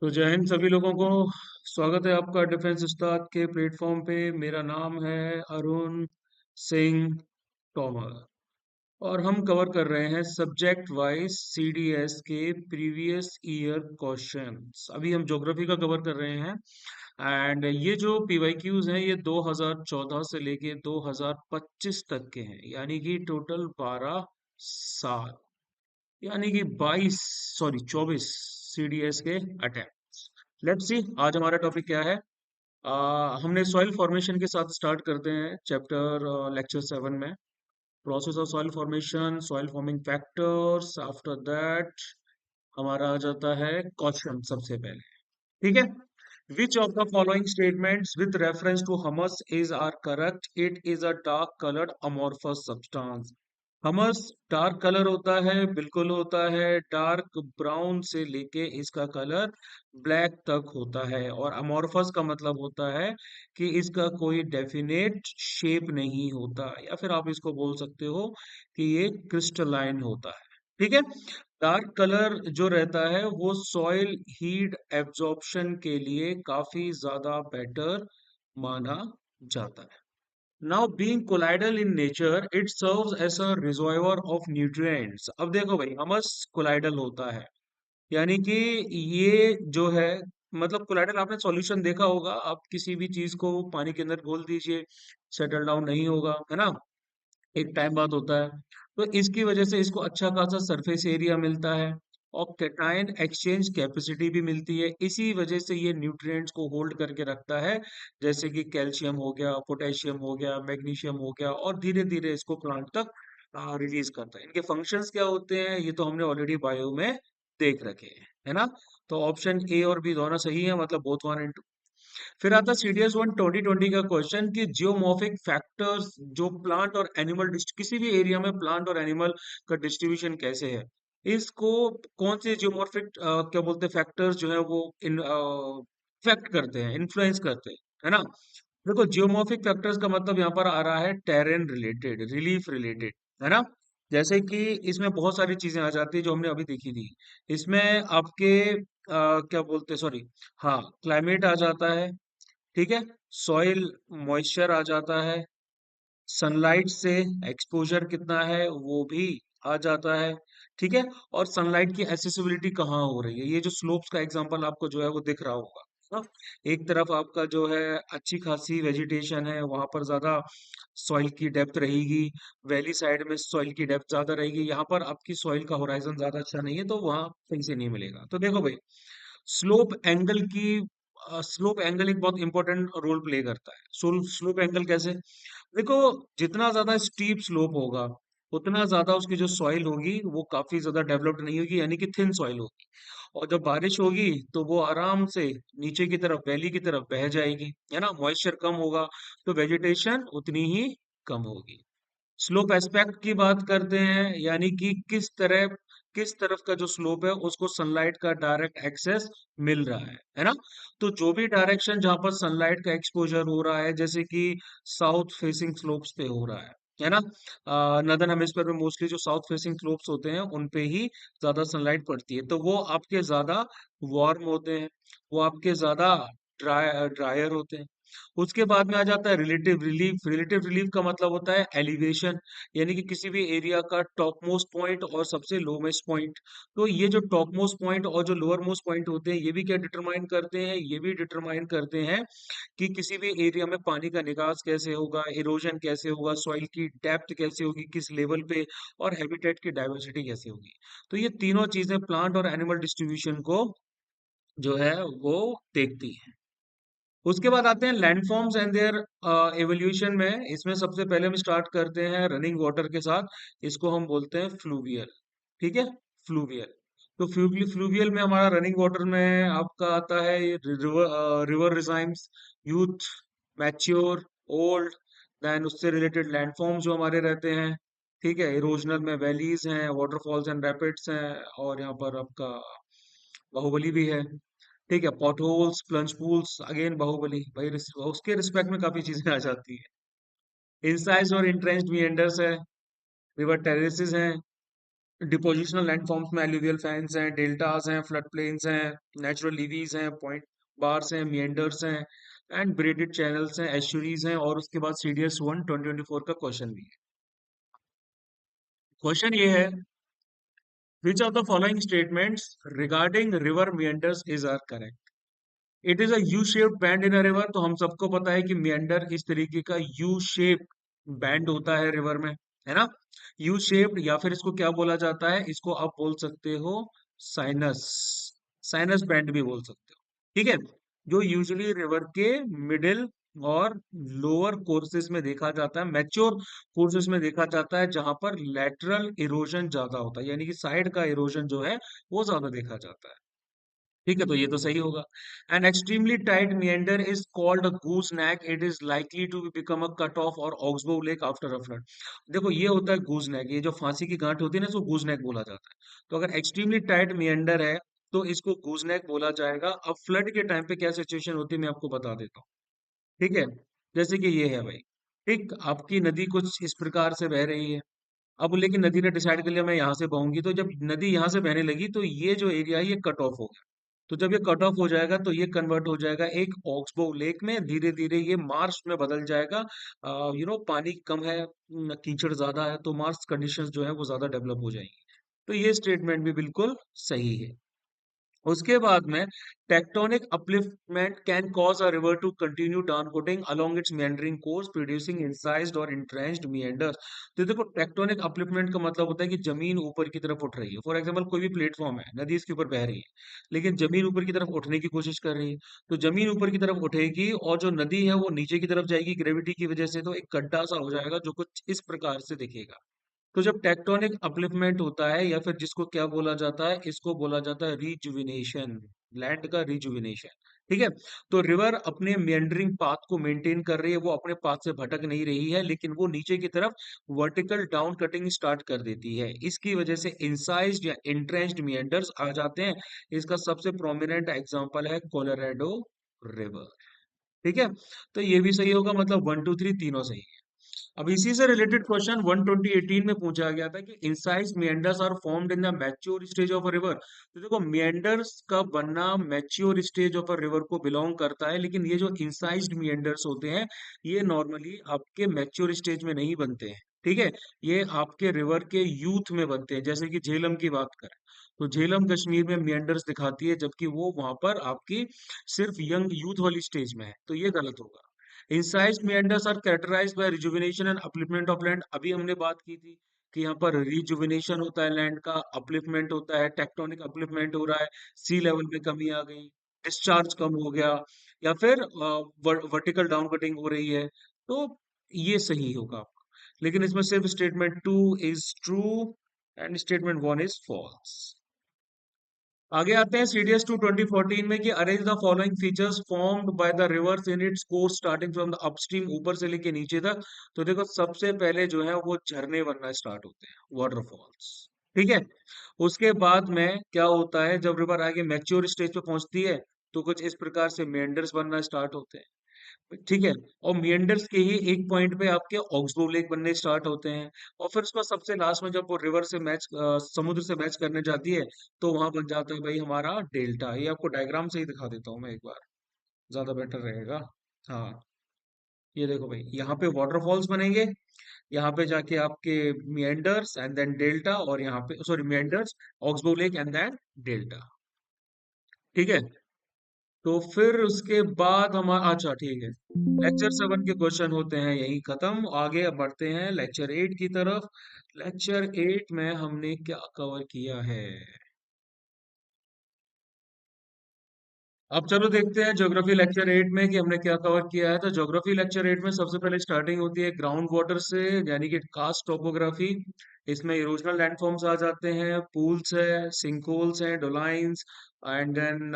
तो जय हिंद सभी लोगों को। स्वागत है आपका डिफेंस उस्ताद के प्लेटफॉर्म पे। मेरा नाम है अरुण सिंह तोमर और हम कवर कर रहे हैं सब्जेक्ट वाइज सीडीएस के प्रीवियस ईयर क्वेश्चंस। अभी हम ज्योग्राफी का कवर कर रहे हैं एंड ये जो पीवाईक्यूज हैं ये 2014 से लेके 2025 तक के हैं, यानी कि टोटल 12 साल, यानी कि 24 सीडीएस के अटेम्प्ट। लेट्स सी आज हमारा टॉपिक क्या है। हमने सॉइल फॉर्मेशन के साथ स्टार्ट करते हैं चैप्टर लेक्चर 7 में। Process of soil formation, soil forming factors. After that हमारा आ जाता है क्वेश्चन सबसे पहले। ठीक है। Which of the following statements with reference to humus is are correct? It is a dark coloured amorphous substance. Humus dark colour होता है, बिल्कुल होता है। डार्क ब्राउन से लेके इसका कलर ब्लैक तक होता है। और अमोर्फस का मतलब होता है कि इसका कोई डेफिनेट शेप नहीं होता, या फिर आप इसको बोल सकते हो कि ये क्रिस्टलाइन होता है। ठीक है। डार्क कलर जो रहता है वो सॉइल हीट एब्जॉर्प्शन के लिए काफी ज्यादा बेटर माना जाता है। Now being colloidal in nature it serves as a reservoir of nutrients. अब देखो भाई, हमस कोलाइडल होता है, यानी कि ये जो है, मतलब कोलाइडल आपने सॉल्यूशन देखा होगा। आप किसी भी चीज को पानी के अंदर घोल दीजिए, सेटल डाउन नहीं होगा, है ना। एक टाइम बाद होता है। तो इसकी वजह से इसको अच्छा खासा सरफेस एरिया मिलता है और कैटायन एक्सचेंज कैपेसिटी भी मिलती है। इसी वजह से ये न्यूट्रिएंट्स को होल्ड करके रखता है, जैसे कि कैल्शियम हो गया, पोटेशियम हो गया, मैग्नीशियम हो गया, और धीरे धीरे इसको प्लांट तक रिलीज करता है। इनके फंक्शंस क्या होते हैं ये तो हमने ऑलरेडी बायो में देख रखे हैं, है ना। तो ऑप्शन ए और बी दोनों सही है, मतलब बोथ वन एंड। फिर आता है सीडीएस 1 2020 का क्वेश्चन कि जियोमॉर्फिक फैक्टर्स जो प्लांट और एनिमल किसी भी एरिया में प्लांट और एनिमल का डिस्ट्रीब्यूशन कैसे है, इसको कौन से जियोमॉर्फिक क्या बोलते हैं फैक्टर्स जो है वो इन इफेक्ट करते हैं, इन्फ्लुएंस करते हैं, है ना। देखो, जियोमॉर्फिक फैक्टर्स का मतलब यहाँ पर आ रहा है टेरेन रिलेटेड, रिलीफ रिलेटेड, है ना। जैसे कि इसमें बहुत सारी चीजें आ जाती है जो हमने अभी देखी थी। इसमें आपके क्या बोलते हैं, सॉरी, हाँ, क्लाइमेट आ जाता है। ठीक है। सॉइल मॉइस्चर आ जाता है। सनलाइट से एक्सपोजर कितना है वो भी आ जाता है। ठीक है। और सनलाइट की एसेसिबिलिटी कहाँ हो रही है, ये जो स्लोप्स का एग्जांपल आपको जो है वो दिख रहा होगा ना। एक तरफ आपका जो है अच्छी खासी वेजिटेशन है, वहां पर ज्यादा सॉइल की डेप्थ रहेगी। वैली साइड में सॉइल की डेप्थ ज्यादा रहेगी। यहाँ पर आपकी सॉइल का होराइजन ज्यादा अच्छा नहीं है, तो वहां सही से नहीं मिलेगा। तो देखो भाई, स्लोप एंगल की स्लोप एंगल एक बहुत इंपॉर्टेंट रोल प्ले करता है। स्लोप एंगल कैसे? देखो, जितना ज्यादा स्टीप स्लोप होगा उतना ज्यादा उसकी जो सॉइल होगी वो काफी ज्यादा डेवलप्ड नहीं होगी, यानी कि थिन सॉइल होगी। और जब बारिश होगी तो वो आराम से नीचे की तरफ, वैली की तरफ बह जाएगी, है ना। मॉइस्चर कम होगा तो वेजिटेशन उतनी ही कम होगी। स्लोप एस्पेक्ट की बात करते हैं, यानी कि किस तरफ का जो स्लोप है उसको सनलाइट का डायरेक्ट एक्सेस मिल रहा है ना। तो जो भी डायरेक्शन जहां पर सनलाइट का एक्सपोजर हो रहा है, जैसे कि साउथ फेसिंग स्लोप्स पे हो रहा है ना। नदर्न हेमिस्फीयर में मोस्टली जो साउथ फेसिंग स्लोप्स होते हैं उन पे ही ज्यादा सनलाइट पड़ती है, तो वो आपके ज्यादा वार्म होते हैं, वो आपके ज्यादा ड्रायर होते हैं। उसके बाद में आ जाता है रिलेटिव रिलीफ। रिलेटिव रिलीफ का मतलब होता है एलिवेशन, यानी कि किसी भी एरिया का टॉप मोस्ट पॉइंट और सबसे लोवेस्ट पॉइंट। तो ये जो टॉप मोस्ट पॉइंट और जो लोअर मोस्ट पॉइंट होते हैं ये भी क्या डिटरमाइन करते हैं, ये भी डिटरमाइन करते हैं कि किसी भी एरिया में पानी का निकास कैसे होगा, इरोजन कैसे होगा, सॉइल की डेप्थ कैसे होगी, किस लेवल पे, और हैबिटेट की डाइवर्सिटी कैसे होगी। तो ये तीनों चीजें प्लांट और एनिमल डिस्ट्रीब्यूशन को जो है वो देखती है। उसके बाद आते हैं लैंडफॉर्म्स एंड देयर एवोल्यूशन में। इसमें सबसे पहले हम स्टार्ट करते हैं रनिंग वाटर के साथ। इसको हम बोलते हैं फ्लूवियल। ठीक है। फ्लूवियल। तो फ्लूवियल में हमारा रनिंग वाटर में आपका आता है river regimes, youth, mature, old. Then उससे रिलेटेड लैंडफॉर्म्स जो हमारे रहते हैं। ठीक है। इरोजनल में वैलीज हैं, वाटरफॉल्स एंड रैपिड्स हैं, और यहाँ पर आपका बाहुबली भी है। ठीक है। Potholes, plunge pools, again Baahubali भाई, उसके रिस्पेक्ट में काफी चीजें आ जाती है। इंसाइज और इंट्रेंस्ड मीएंडर्स है, रिवर टेरेसेस हैं, डिपोजिशनल लैंडफॉर्म्स में एलुवियल फैंस हैं, डेल्टास हैं, फ्लड प्लेन्स हैं, नेचुरल लीवीज हैं, पॉइंट बार्स हैं, मिएंडर्स हैं एंड ब्रेडेड चैनल्स हैं, एस्चुरीज हैं। और उसके बाद सीडीएस 1 2024 का क्वेश्चन भी है। क्वेश्चन ये है, which of the following statements regarding river meanders is are correct? It is a U shaped bend in a river. तो हम सबको पता है कि मिएंडर इस तरीके का यू शेप बैंड होता है रिवर में, है ना? यू शेप्ड, या फिर इसको क्या बोला जाता है, इसको आप बोल सकते हो साइनस, साइनस बैंड भी बोल सकते हो। ठीक है, जो यूजुअली रिवर के मिडिल और लोअर कोर्सेज में देखा जाता है, मैच्योर कोर्सेज में देखा जाता है, जहां पर लेटरल इरोजन ज्यादा होता है, यानी कि साइड का इरोजन जो है वो ज्यादा देखा जाता है। ठीक है, तो ये तो सही होगा। An extremely tight meander is called a goose neck, it is likely to become a cut off और oxbow lake after a flood. देखो ये होता है गूज नेक, ये जो फांसी की गांठ होती है ना, इसको गूज नेक बोला जाता है। तो अगर एक्सट्रीमली टाइट meander है तो इसको गूज नेक बोला जाएगा। अब फ्लड के टाइम पे क्या सिचुएशन होती है मैं आपको बता देता हूँ। ठीक है, जैसे कि ये है भाई, ठीक, आपकी नदी कुछ इस प्रकार से बह रही है। अब लेकिन नदी ने डिसाइड कर लिया मैं यहाँ से बहूंगी, तो जब नदी यहाँ से बहने लगी तो ये जो एरिया है ये कट ऑफ हो गया। तो जब ये कट ऑफ हो जाएगा तो ये कन्वर्ट हो जाएगा एक ऑक्सबो लेक में, धीरे धीरे ये मार्श में बदल जाएगा। पानी कम है, कीचड़ ज्यादा है, तो मार्श कंडीशंस जो है वो ज्यादा डेवलप हो जाएंगी। तो ये स्टेटमेंट भी बिल्कुल सही है। उसके बाद में, tectonic upliftment can cause a river to continue downcutting along its meandering course producing incised और इंट्रेंच्ड meanders। तो देखो, टेक्टोनिक अपलिफ्टमेंट का मतलब होता है कि जमीन ऊपर की तरफ उठ रही है। फॉर एग्जांपल, कोई भी प्लेटफॉर्म है, नदी इसके ऊपर बह रही है, लेकिन जमीन ऊपर की तरफ उठने की कोशिश कर रही है। तो जमीन ऊपर की तरफ उठेगी और जो नदी है वो नीचे की तरफ जाएगी ग्रेविटी की वजह से, तो एक गड्ढा सा हो जाएगा जो कुछ इस प्रकार से दिखेगा। तो जब टेक्टोनिक अपलिफ्टमेंट होता है, या फिर जिसको क्या बोला जाता है, इसको बोला जाता है रिजुविनेशन, लैंड का रिजुविनेशन। ठीक है, तो रिवर अपने मेंडरिंग पाथ को मेंटेन कर रही है, वो अपने पाथ से भटक नहीं रही है, लेकिन वो नीचे की तरफ वर्टिकल डाउन कटिंग स्टार्ट कर देती है। इसकी वजह से इंसाइज्ड या इंट्रेंच्ड meanders आ जाते हैं। इसका सबसे प्रोमिनेंट एग्जांपल है कोलोराडो रिवर। ठीक है, तो ये भी सही होगा, मतलब 1 2 3 तीनों सही। अब इसी से रिलेटेड क्वेश्चन 12018 में पूछा गया था कि incise meanders are formed in the mature stage of a river. तो देखो, meanders का बनना mature stage of a river को बिलोंग करता है, लेकिन ये जो इंसाइज्ड meanders होते हैं ये नॉर्मली आपके मैच्योर स्टेज में नहीं बनते हैं। ठीक है, ये आपके रिवर के यूथ में बनते हैं। जैसे कि झेलम की बात करें, तो झेलम कश्मीर में meanders दिखाती है, जबकि वो वहां पर आपकी सिर्फ यंग यूथ वाली स्टेज में है, तो ये गलत होगा। Incised meanders are characterised by rejuvenation and upliftment of land. अभी हमने बात की थी कि यहाँ पर रिजुविनेशन होता है लैंड का, अपलिफ्टमेंट होता है, टेक्टोनिक अपलिफ्टमेंट हो रहा है, सी लेवल में कमी आ गई, डिस्चार्ज कम हो गया, या फिर वर्टिकल डाउन कटिंग हो रही है। तो ये सही होगा आपका, लेकिन इसमें सिर्फ statement 2 is true and statement 1 is false. आगे आते हैं सीडीएस टू 2014 में कि arrange the following features formed by the rivers in its course starting from the upstream, ऊपर से लेके नीचे तक। तो देखो, सबसे पहले जो है वो झरने बनना स्टार्ट होते हैं, वाटरफॉल्स। ठीक है, उसके बाद में क्या होता है, जब रिवर आगे मैच्योर स्टेज पे पहुंचती है तो कुछ इस प्रकार से मेंडर्स बनना स्टार्ट होते हैं। ठीक है, और मियंडर्स के ही एक पॉइंट पे आपके ऑक्सबो लेक बनने स्टार्ट होते हैं। और फिर उसका सबसे लास्ट में जब वो रिवर से मैच, समुद्र से मैच करने जाती है, तो वहां बन जाता है भाई हमारा डेल्टा। ये आपको डायग्राम से ही दिखा देता हूँ मैं एक बार, ज्यादा बेटर रहेगा। हाँ, ये देखो भाई, यहाँ पे वाटरफॉल्स बनेंगे, यहाँ पे जाके आपके मियंडर्स एंड देन डेल्टा, और यहाँ पे sorry meanders, oxbow lake and then delta. ठीक है, तो फिर उसके बाद हमारा, अच्छा ठीक है, लेक्चर 7 के क्वेश्चन होते हैं यही खत्म। आगे अब बढ़ते हैं लेक्चर 8 की तरफ। लेक्चर 8 में हमने क्या कवर किया है, अब चलो देखते हैं ज्योग्राफी लेक्चर 8 में कि हमने क्या कवर किया है। तो ज्योग्राफी लेक्चर 8 में सबसे पहले स्टार्टिंग होती है ग्राउंड वाटर से, यानी कि कास्ट टोपोग्राफी। इसमें इरोजनल लैंडफॉर्म्स आ जाते हैं, पूल्स है, सिंकहोल्स हैं, dolines, and then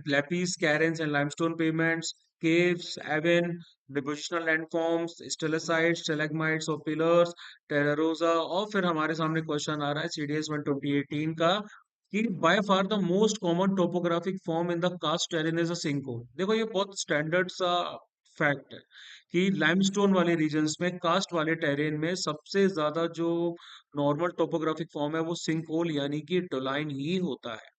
lapies, karrens and limestone pavements, caves, even, depositional landforms, stalactites, stalagmites और पिलर्स, टेरारोजा। और फिर हमारे सामने क्वेश्चन आ रहा है सीडीएस 1 2018 का कि by far the most common topographic form in the karst terrain is a sinkhole. देखो, ये बहुत स्टैंडर्ड सा फैक्ट है कि लाइमस्टोन वाले रीजन्स में, कास्ट वाले टेरेन में सबसे ज्यादा जो नॉर्मल टोपोग्राफिक फॉर्म है वो सिंक होल यानी कि डोलाइन ही होता है।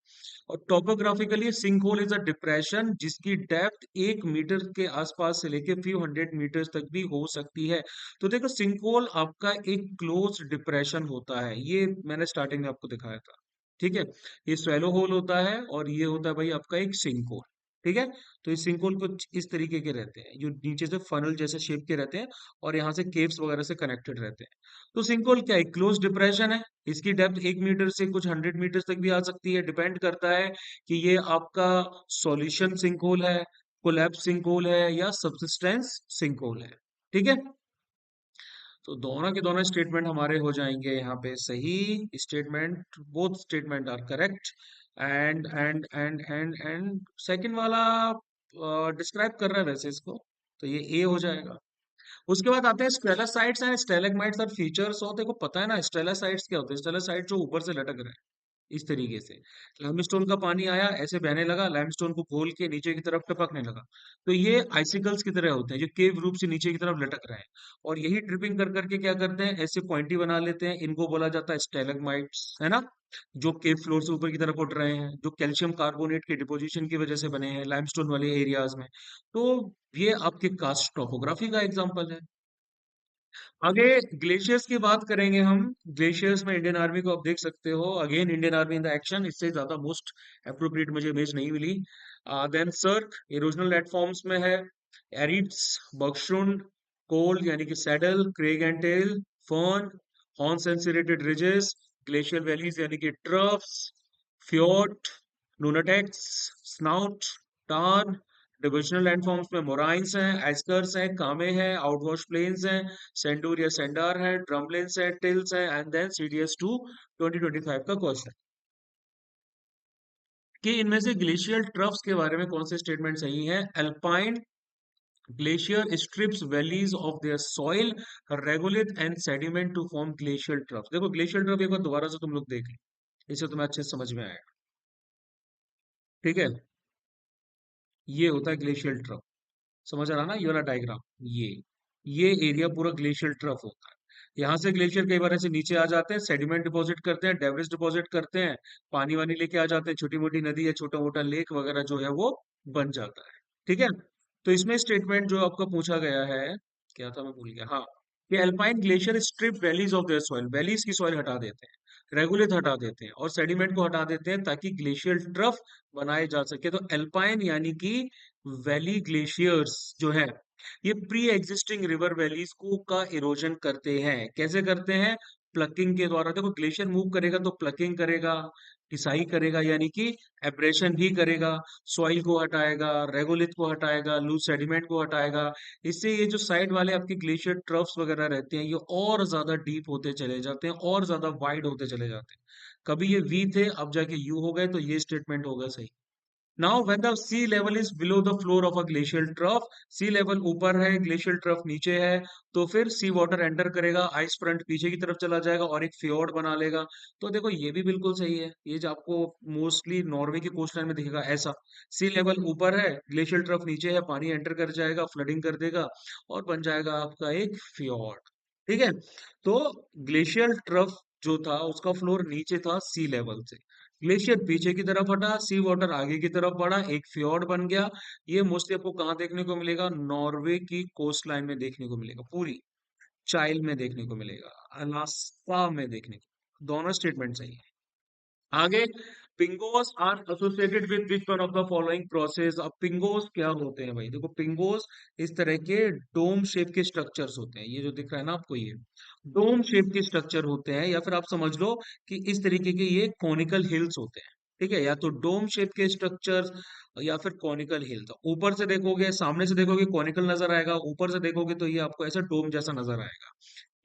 और topographically sinkhole is a depression जिसकी डेप्थ 1 मीटर के आसपास से लेके फ्यू हंड्रेड मीटर्स तक भी हो सकती है। तो देखो सिंक होल आपका एक क्लोज डिप्रेशन होता है, ये मैंने स्टार्टिंग में आपको दिखाया था। ठीक है, ये स्वेलो होल होता है और ये होता है भाई आपका एक सिंक होल। ठीक है, तो ये सिंक होल कुछ इस तरीके के रहते हैं जो नीचे से फनल जैसे शेप के रहते हैं और यहाँ से केव्स वगैरह से कनेक्टेड रहते हैं। तो सिंक होल क्या है, क्लोज डिप्रेशन है। इसकी डेप्थ 1 मीटर से कुछ 100 मीटर तक भी आ सकती है, डिपेंड करता है कि ये आपका सॉल्यूशन सिंक होल है, कोलैप्स सिंक होल है या सब्सिस्टेंस सिंक होल है। ठीक है, तो दोनों के दोनों स्टेटमेंट हमारे हो जाएंगे यहाँ पे सही statement, both statement are correct. And second वाला डिस्क्राइब कर रहा है वैसे इसको, तो ये ए हो जाएगा। उसके बाद आते हैं स्टेलासाइट्स एंड स्टेलेगमाइट्स और फीचर्स। और देखो पता है ना स्टेलासाइट्स क्या होते हैं, स्टेलासाइट जो ऊपर से लटक रहे हैं इस तरीके से। लाइमस्टोन का पानी आया ऐसे बहने लगा, लाइमस्टोन को खोल के नीचे की तरफ टपकने लगा, तो ये आइसिकल्स की तरह होते हैं जो केव रूप से नीचे की तरफ लटक रहे हैं। और यही ट्रिपिंग कर करके क्या करते हैं, ऐसे पॉइंटी बना लेते हैं, इनको बोला जाता है स्टेलगमाइट्स, है ना। जो केव फ्लोर से ऊपर की तरफ उठ रहे हैं, जो कैल्शियम कार्बोनेट के डिपोजिशन की वजह से बने हैं लाइमस्टोन वाले एरियाज में। तो ये आपके कास्ट टोपोग्राफी का एग्जाम्पल है। आगे ग्लेशियर्स की बात करेंगे हम। ग्लेशियर्स में इंडियन आर्मी को आप देख सकते हो, again Indian army in the action, इससे ज्यादा मोस्ट अप्रोप्रिएट मुझे इमेज नहीं मिली। देन सर्क इरोजनल प्लेटफॉर्म्स में है, एरिड्स, बकशुंड, कोल्ड यानी कि saddle, crag and tail, firn, horn serrated ridges, glacier valleys यानी कि troughs, fjord, nunataks, snout, tarn. Depositional landforms में मोराइंस हैं, एस्कर्स हैं, कामे हैं, आउटवॉश प्लेन्स हैं, सेंडूर या सेंडार है, ड्रमलिन्स है, टिल्स है। एंड देन सीडीएस टू 2025 का क्वेश्चन कि इनमें से ग्लेशियल ट्रफ्स के बारे में कौन से स्टेटमेंट सही है। Alpine glacier strips valleys of their soil, regulate and sediment to form glacial troughs. देखो ग्लेशियल ट्रफ एक बार दोबारा से तुम लोग देख लो, इसे तुम्हें अच्छे से समझ में आएगा। ठीक है, ये होता है ग्लेशियल ट्रफ, समझ आ रहा ना, ये वाला डायग्राम, ये एरिया पूरा ग्लेशियल ट्रफ होता है। यहाँ से ग्लेशियर कई बार ऐसे नीचे आ जाते हैं, सेडिमेंट डिपॉजिट करते हैं, डेब्रिस डिपॉजिट करते हैं, पानी वानी लेके आ जाते हैं, छोटी मोटी नदी या छोटा मोटा लेक वगैरह जो है वो बन जाता है। ठीक है, तो इसमें स्टेटमेंट जो आपका पूछा गया है, क्या था मैं भूल गया, हाँ, कि alpine glacier strip valleys of their soil, valleys की सॉइल हटा देते हैं, रेगुलेट हटा देते हैं और सेडिमेंट को हटा देते हैं ताकि ग्लेशियल ट्रफ बनाए जा सके। तो अल्पाइन यानी कि वैली ग्लेशियर्स जो है ये प्री एग्जिस्टिंग रिवर वैलीज को का इरोजन करते हैं। कैसे करते हैं, प्लकिंग के द्वारा। देखो ग्लेशियर मूव करेगा तो प्लकिंग करेगा, टिसाई करेगा यानी कि एब्रेशन भी करेगा, सॉइल को हटाएगा, रेगोलिथ को हटाएगा, लूज सेडिमेंट को हटाएगा। इससे ये जो साइड वाले आपके ग्लेशियर ट्रफ्स वगैरह रहते हैं ये और ज्यादा डीप होते चले जाते हैं और ज्यादा वाइड होते चले जाते हैं। कभी ये वी थे अब जाके यू हो गए, तो ये स्टेटमेंट होगा सही। Now when the sea level is below the floor of a glacial trough, sea level ऊपर है, ग्लेशियल ट्रफ नीचे है, तो फिर सी वाटर एंटर करेगा, आइस फ्रंट पीछे की तरफ चला जाएगा और एक फ्योर्ड बना लेगा। तो देखो ये भी बिल्कुल सही है, ये जो आपको मोस्टली नॉर्वे की कोस्ट लाइन में दिखेगा ऐसा, सी लेवल ऊपर है, ग्लेशियल ट्रफ नीचे है, पानी एंटर कर जाएगा, फ्लडिंग कर देगा और बन जाएगा आपका एक फ्योर्ड। ठीक है, तो ग्लेशियल ट्रफ जो था उसका फ्लोर नीचे था सी लेवल से, ग्लेशियर पीछे की तरफ हटा, सी वाटर आगे की तरफ बढ़ा, एक फ्योर्ड बन गया। ये मोस्टली आपको कहाँ देखने को मिलेगा, नॉर्वे की कोस्ट लाइन में देखने को मिलेगा, पूरी चाइल में देखने को मिलेगा, अलास्का में देखने को, दोनों स्टेटमेंट सही है। आगे, pingos are associated with which one of the following process. अब पिंगोस क्या होते हैं भाई, देखो पिंगोस इस तरह के डोम शेप के स्ट्रक्चर्स होते हैं, ये जो दिख रहा है ना आपको, ये डोम शेप के स्ट्रक्चर होते हैं, या फिर आप समझ लो कि इस तरीके के ये कॉनिकल हिल्स होते हैं। ठीक है, या तो डोम शेप के स्ट्रक्चर्स या फिर कॉनिकल हिल। तो ऊपर से देखोगे, सामने से देखोगे कॉनिकल नजर आएगा, ऊपर से देखोगे तो ये आपको ऐसा डोम जैसा नजर आएगा।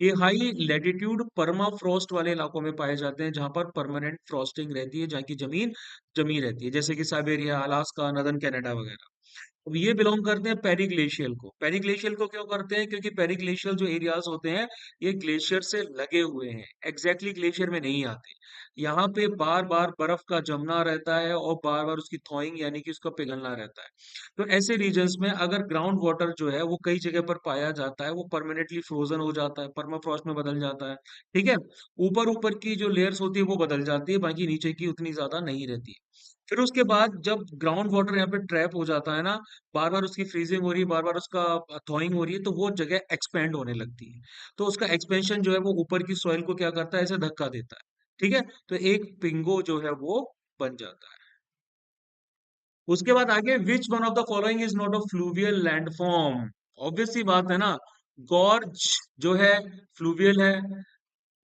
ये हाई लेटीट्यूड पर्मा फ्रॉस्ट वाले इलाकों में पाए जाते हैं जहां पर परमानेंट फ्रॉस्टिंग रहती है, जहाँ की जमीन जमी रहती है, जैसे कि साइबेरिया, अलास्का, नदर्न कनाडा वगैरह। अब ये बिलोंग करते हैं पेरिग्लेशियल को। पेरिग्लेशियल को क्यों करते हैं? क्योंकि पेरिग्लेशियल जो एरियाज होते हैं ये ग्लेशियर से लगे हुए हैं, एग्जैक्टली ग्लेशियर में नहीं आते। यहाँ पे बार बार बर्फ का जमना रहता है और बार बार उसकी थॉइंग यानी कि उसका पिघलना रहता है। तो ऐसे रीजन्स में अगर ग्राउंड वाटर जो है वो कई जगह पर पाया जाता है, वो परमानेंटली फ्रोजन हो जाता है, परमाफ्रॉस्ट में बदल जाता है। ठीक है, ऊपर ऊपर की जो लेयर्स होती है वो बदल जाती है, बाकी नीचे की उतनी ज्यादा नहीं रहती है। फिर उसके बाद जब ग्राउंड वाटर यहाँ पे ट्रैप हो जाता है ना, बार बार उसकी फ्रीजिंग हो रही है, बार बार उसका थॉइंग हो रही है, तो वो जगह एक्सपेंड होने लगती है। तो उसका एक्सपेंशन जो है वो ऊपर की सॉइल को क्या करता है, ऐसे धक्का देता है। ठीक है, तो एक पिंगो जो है वो बन जाता है। उसके बाद आगे, which one of the following is not a fluvial landform? Obvious सी बात है ना, गॉर्ज जो है फ्लूवियल है,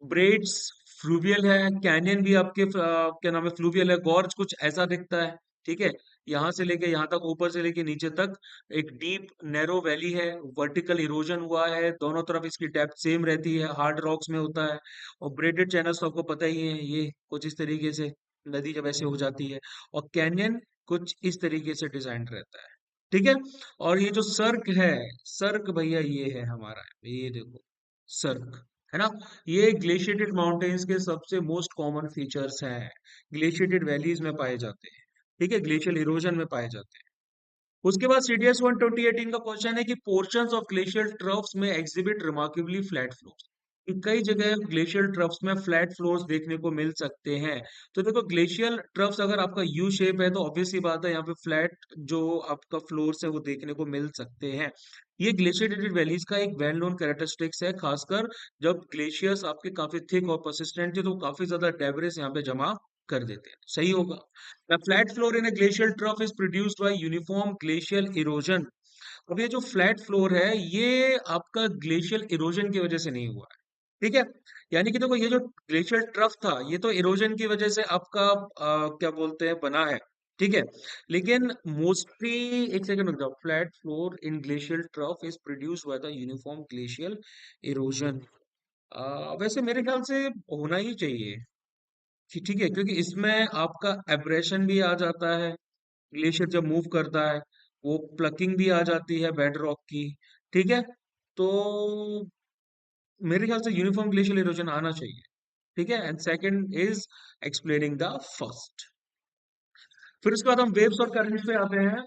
ब्रेड्स फ्लूवियल है, कैनियन भी आपके क्या नाम है, फ्लूवियल है, गॉर्ज कुछ ऐसा दिखता है। ठीक है, यहाँ से लेके यहाँ तक, ऊपर से लेके नीचे तक एक डीप नैरो वैली है, वर्टिकल इरोजन हुआ है, दोनों तरफ इसकी डेप्थ सेम रहती है, हार्ड रॉक्स में होता है। और ब्रेडेड चैनल्स तो आपको पता ही है, ये कुछ इस तरीके से नदी जब ऐसे हो जाती है, और कैनियन कुछ इस तरीके से डिजाइन रहता है। ठीक है, और ये जो सर्क है, सर्क भैया ये है हमारा, ये देखो सर्क, है ना, ये ग्लेशिएटेड माउंटेन्स के सबसे मोस्ट कॉमन फीचर्स हैं, ग्लेशिएटेड वैलीज में पाए जाते हैं। ठीक है, ग्लेशियल इरोजन में पाए जाते हैं। उसके बाद सीडीएस 1 2018 का क्वेश्चन है कि पोर्शंस ऑफ ग्लेशियल ट्रफ्स में एग्जिबिट रिमार्केबली फ्लैट फ्लोस। कई जगह ग्लेशियल ट्रफ्स में फ्लैट फ्लोर्स देखने को मिल सकते हैं। तो देखो, ग्लेशियल ट्रफ्स अगर आपका यू शेप है तो ऑब्वियस सी बात है यहाँ पे फ्लैट जो आपका फ्लोर्स है वो देखने को मिल सकते हैं। ये ग्लेशिएटेड वैलीज का एक वेल नोन कैरेक्टरिस्टिक्स है, खासकर जब ग्लेशियर्स आपके काफी थिक और परसिस्टेंट थे तो काफी ज्यादा डेब्रिस यहाँ पे जमा कर देते हैं। सही होगा। The flat floor in a glacial trough is produced by uniform glacial erosion. अब ये जो फ्लैट फ्लोर है ये आपका ग्लेशियल इरोजन की वजह से नहीं हुआ है। ठीक है, यानी कि देखो, ये जो ग्लेशियल ट्रफ था ये तो इरोजन की वजह से आपका क्या बोलते हैं बना है। ठीक है, लेकिन मोस्टली, एक सेकंड रुक जाओ, flat floor in glacial trough is produced by the uniform glacial erosion. वैसे मेरे ख्याल से होना ही चाहिए ठीक है, क्योंकि इसमें आपका एब्रेशन भी आ जाता है, ग्लेशियर जब मूव करता है, वो प्लकिंग भी आ जाती है बेड रॉक की। ठीक है, तो मेरे ख्याल से यूनिफॉर्म ग्लेशियल इरोजन आना चाहिए। ठीक है, and second is explaining the first. फिर उसके बाद हम वेव्स और करंट्स पे आते हैं।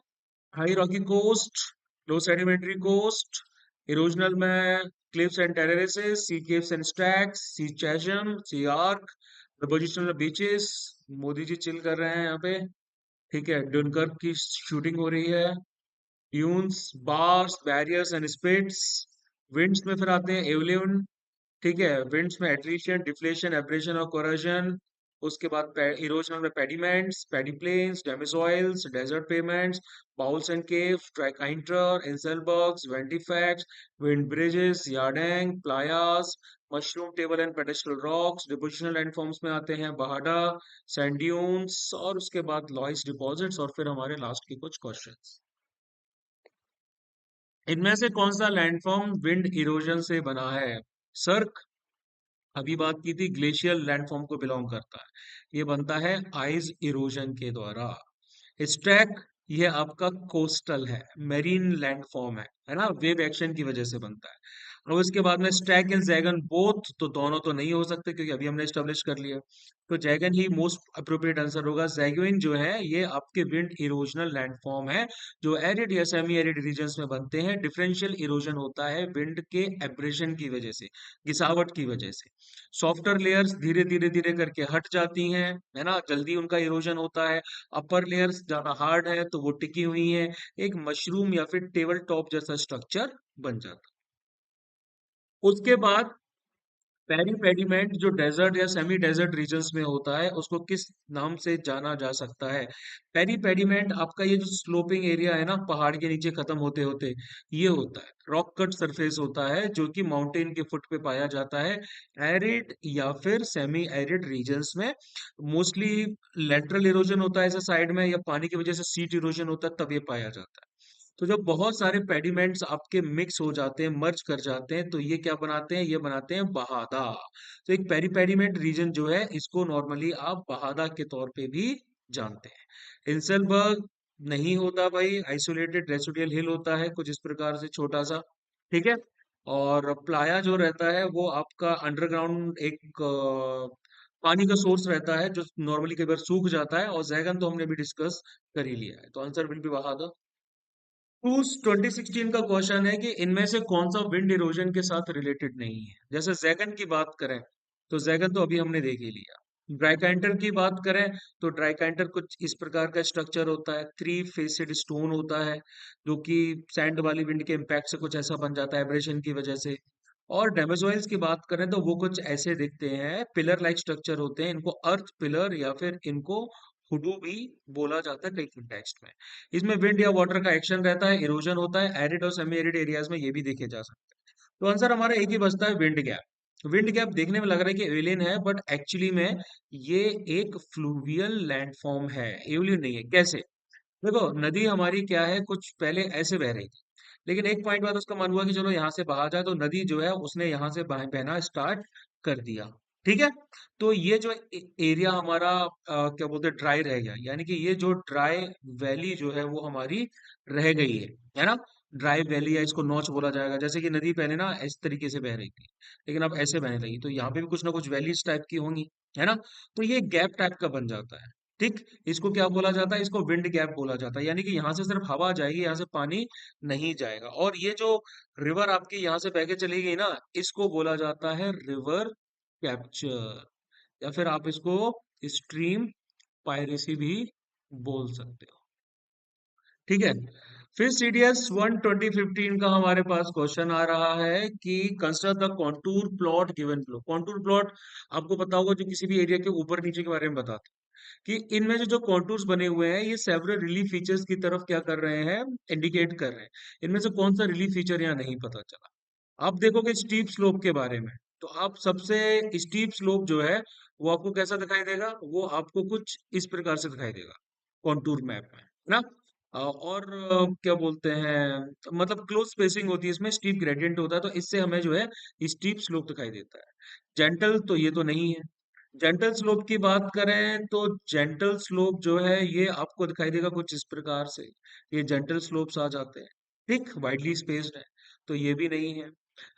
High rocky coast, low sedimentary coast, erosional में cliffs and terraces, sea caves and stacks, sea chasm, sea arch, depositional beaches. Modi ji chill कर रहे हैं यहाँ पे। ठीक है, डनकर्क की शूटिंग हो रही है। Dunes, bars, barriers and spits. Winds में फिर आते हैं एवलियन। ठीक है, विंड्स में एट्रिशन, डिफ्लेशन, एब्रेशन और कोरोजन। उसके बाद इरोजन में pediments, pediplains, demoiselles, desert pavements, bowls and caves, ट्रैकहाइंटर, inselbergs, ventifacts, wind bridges, yardang, playas, mushroom table and pedestal rocks. Depositional landforms में आते हैं बहाडा, सैंड ड्यून्स, और उसके बाद लॉइस डिपॉजिट्स, और फिर हमारे लास्ट के कुछ क्वेश्चंस। इनमें से कौन सा लैंडफॉर्म विंड इरोजन से बना है? सर्क, अभी बात की थी, ग्लेशियल लैंडफॉर्म को बिलोंग करता है, ये बनता है आइस इरोजन के द्वारा। स्टैक, ये आपका कोस्टल है, मेरीन लैंडफॉर्म है ना, वेव एक्शन की वजह से बनता है। और उसके बाद में स्टैक एंड जैगन बोथ, तो दोनों तो नहीं हो सकते क्योंकि अभी हमने स्टेब्लिश कर लिया, तो जैगन ही मोस्ट अप्रोप्रिएट आंसर होगा। जैगुइन जो है ये आपके विंड इरोजनल लैंडफॉर्म है, जो एरिड या सेमी एरिड रीजन्स में बनते हैं। डिफरेंशियल इरोजन होता है विंड के एब्रेशन की वजह से, गिसावट की वजह से। सॉफ्टर लेयर्स धीरे धीरे धीरे करके हट जाती हैं, है ना, जल्दी उनका इरोजन होता है। अपर लेयर्स ज्यादा हार्ड है तो वो टिकी हुई है, एक मशरूम या फिर टेबल टॉप जैसा स्ट्रक्चर बन जाता है। उसके बाद पेरी पेडिमेंट जो डेजर्ट या सेमी डेजर्ट रीजन्स में होता है उसको किस नाम से जाना जा सकता है? पेरी पेडिमेंट आपका ये जो स्लोपिंग एरिया है ना, पहाड़ के नीचे खत्म होते होते, ये होता है रॉक कट सरफेस होता है, जो कि माउंटेन के फुट पे पाया जाता है, एरिड या फिर सेमी एरिड रीजन्स में। मोस्टली लेटरल इरोजन होता है ऐसे साइड में, या पानी की वजह से सीट इरोजन होता है, तब ये पाया जाता है। तो जब बहुत सारे पेडिमेंट्स आपके मिक्स हो जाते हैं, मर्ज कर जाते हैं, तो ये क्या बनाते हैं? ये बनाते हैं बहादा। तो एक पेरिपेडिमेंट रीजन जो है इसको नॉर्मली आप बहादा के तौर पे भी जानते हैं। इंसलबर्ग नहीं होता भाई, आइसोलेटेड रेसिडुअल हिल होता है कुछ इस प्रकार से छोटा सा। ठीक है। और प्लाया जो रहता है वो आपका अंडरग्राउंड एक पानी का सोर्स रहता है जो नॉर्मली कई बार सूख जाता है। और जैगन तो हमने भी डिस्कस कर ही लिया है, तो आंसर विल बी बहादुर। 2016 का क्वेश्चन है कि इनमें से कौन सा विंड इरोजन के साथ रिलेटेड नहीं है। जैसे जैगन की बात करें तो जैगन तो अभी हमने देख ही लिया। ड्राइकेंटर की बात करें तो ड्राइकेंटर कुछ इस प्रकार का स्ट्रक्चर होता है, थ्री फेसेड स्टोन होता है जो कि सैंड वाली विंड के इम्पैक्ट से कुछ ऐसा बन जाता है एब्रेशन की वजह से। और डेमेजोइल्स की बात करें तो वो कुछ ऐसे दिखते हैं, पिलर लाइक स्ट्रक्चर होते हैं, इनको अर्थ पिलर या फिर इनको हुडू भी बोला जाता है कई कंटेक्स्ट में। इसमें विंड या वाटर का एक्शन रहता है, इरोजन होता है, एरिड और सेमी एरिड एरियाज में ये भी देखे जा सकते हैं। तो आंसर हमारा एक ही बचता है, विंड गैप। विंड गैप देखने में लग रहा है कि एलियन है, बट एक्चुअली में ये एक फ्लूवियल लैंडफॉर्म है, एलियन नहीं है। कैसे? देखो नदी हमारी क्या है, कुछ पहले ऐसे बह रही थी, लेकिन एक पॉइंट बाद उसका मन हुआ कि चलो यहाँ से बहा जाए, तो नदी जो है उसने यहाँ से बहना स्टार्ट कर दिया। ठीक है। तो ये जो एरिया हमारा क्या बोलते हैं, ड्राई रह गया, यानी कि ये जो ड्राई वैली जो है वो हमारी रह गई है ना। ड्राई वैली या इसको नौच बोला जाएगा। जैसे कि नदी पहले ना इस तरीके से बह रही थी, लेकिन अब ऐसे बहने लगी, तो यहाँ पे भी कुछ ना कुछ वैलीज टाइप की होंगी, है ना। तो ये गैप टाइप का बन जाता है। ठीक। इसको क्या बोला जाता है? इसको विंड गैप बोला जाता है, यानी कि यहाँ से सिर्फ हवा जाएगी, यहाँ से पानी नहीं जाएगा। और ये जो रिवर आपकी यहाँ से बह के चली गई ना, इसको बोला जाता है रिवर कैप्चर, या फिर आप इसको स्ट्रीम पायरेसी भी बोल सकते हो। ठीक है। फिर सीडीएस 1 2015 का हमारे पास क्वेश्चन आ रहा है कि construct the contour plot given below. Contour plot आपको पता होगा, जो किसी भी एरिया के ऊपर नीचे के बारे में बताता है कि इनमें जो जो कॉन्टूर्स बने हुए हैं ये सेवरल रिलीफ फीचर्स की तरफ क्या कर रहे हैं, इंडिकेट कर रहे हैं। इनमें से कौन सा रिलीफ फीचर यहाँ नहीं पता चला। आप देखोगे स्टीप स्लोप के बारे में, तो आप सबसे स्टीप स्लोप जो है वो आपको कैसा दिखाई देगा, वो आपको कुछ इस प्रकार से दिखाई देगा कॉन्टूर मैप में, है ना। और क्या बोलते हैं, मतलब क्लोज स्पेसिंग होती है इसमें, स्टीप ग्रेडियंट होता है, तो इससे हमें जो है स्टीप स्लोप दिखाई देता है। जेंटल तो ये तो नहीं है। जेंटल स्लोप की बात करें तो जेंटल स्लोप जो है ये आपको दिखाई देगा कुछ इस प्रकार से, ये जेंटल स्लोप्स आ जाते हैं। ठीक, वाइडली स्पेस्ड है, तो ये भी नहीं है।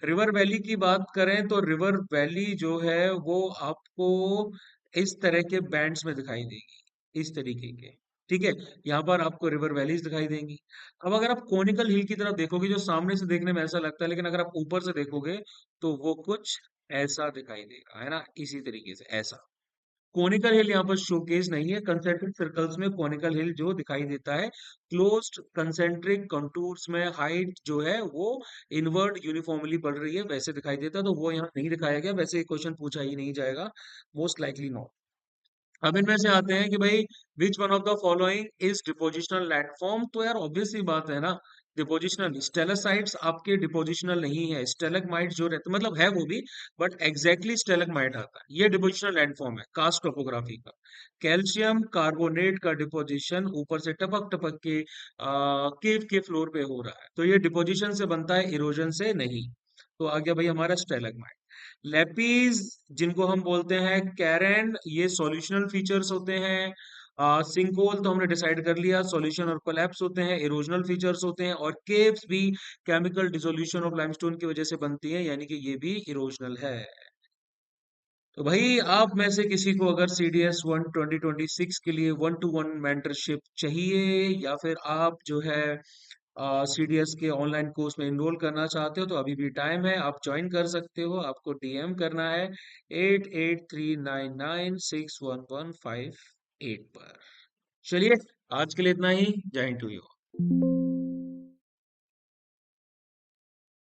रिवर वैली की बात करें तो रिवर वैली जो है वो आपको इस तरह के बैंड्स में दिखाई देगी, इस तरीके के। ठीक है। यहाँ पर आपको रिवर वैलीज दिखाई देंगी। अब अगर आप कोनिकल हिल की तरफ देखोगे, जो सामने से देखने में ऐसा लगता है, लेकिन अगर आप ऊपर से देखोगे तो वो कुछ ऐसा दिखाई देगा, है ना, इसी तरीके से ऐसा। कोनिकल हिल यहाँ पर शोकेस नहीं है। कंसेंट्रिक सर्कल्स में कोनिकल हिल जो दिखाई देता है, क्लोज्ड कंसेंट्रिक कंटूर्स में हाइट जो है वो इनवर्ड यूनिफॉर्मली बढ़ रही है वैसे दिखाई देता है, तो वो यहाँ नहीं दिखाया गया। वैसे ये क्वेश्चन पूछा ही नहीं जाएगा, मोस्ट लाइकली नॉट। अब इनमें से आते हैं कि भाई विच one of the following is depositional landform. तो यार ऑब्वियस सी बात है ना, डिपोजिशनल स्टेलासाइट्स आपके डिपोजिशनल नहीं है। स्टेलेगमाइट जो रहते मतलब है वो भी, बट एग्जैक्टली स्टेलेगमाइट आता है, ये डिपोजिशनल लैंडफॉर्म है कास्ट टोपोग्राफी का। कैल्शियम कार्बोनेट का डिपोजिशन ऊपर से टपक टपक के केव के फ्लोर पे हो रहा है, तो ये डिपोजिशन से बनता है, इरोजन से नहीं। तो आ गया भाई हमारा स्टेलेगमाइट। लेपीज जिनको हम बोलते हैं कैरेन, ये सॉल्यूशनल फीचर्स होते हैं। सिंकोल तो हमने डिसाइड कर लिया, सॉल्यूशन और कोलैप्स होते हैं, इरोजनल फीचर्स होते हैं। और केव्स भी केमिकल डिसोल्यूशन ऑफ लाइमस्टोन की वजह से बनती हैं, यानी कि ये भी इरोजनल है। तो भाई आप में से किसी को अगर CDS 1 2026 के लिए 1-to-1 मेंटरशिप चाहिए, या फिर आप जो है CDS के ऑनलाइन कोर्स में इनरोल करना चाहते हो, तो अभी भी टाइम है, आप ज्वाइन कर सकते हो। आपको DM करना है 8839961158 पर। चलिए, आज के लिए इतना ही। जय हिंद टू यू।